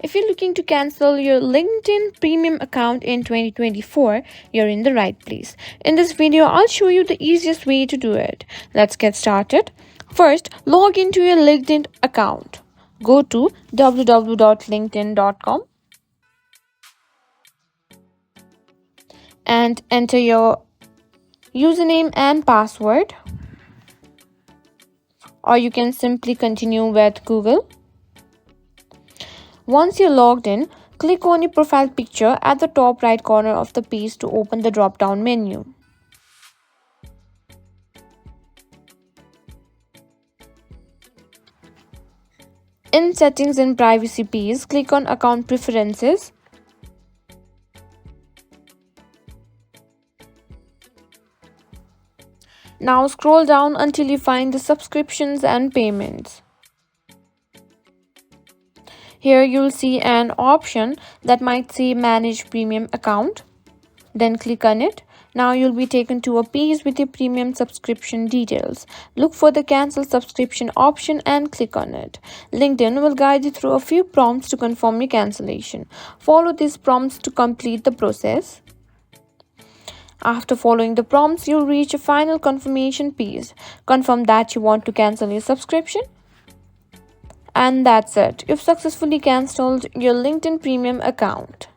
If you're looking to cancel your LinkedIn premium account in 2024, you're in the right place. In this video, I'll show you the easiest way to do it. Let's get started. First, log into your LinkedIn account. Go to www.linkedin.com and enter your username and password, or you can simply continue with Google. Once you're logged in, click on your profile picture at the top right corner of the page to open the drop-down menu. In Settings and Privacy page, click on Account Preferences. Now scroll down until you find the Subscriptions and Payments. Here you'll see an option that might say Manage Premium Account. Then click on it. Now you'll be taken to a page with your premium subscription details. Look for the Cancel Subscription option and click on it. LinkedIn will guide you through a few prompts to confirm your cancellation. Follow these prompts to complete the process. After following the prompts, you'll reach a final confirmation page. Confirm that you want to cancel your subscription. And that's it. You've successfully cancelled your LinkedIn premium account.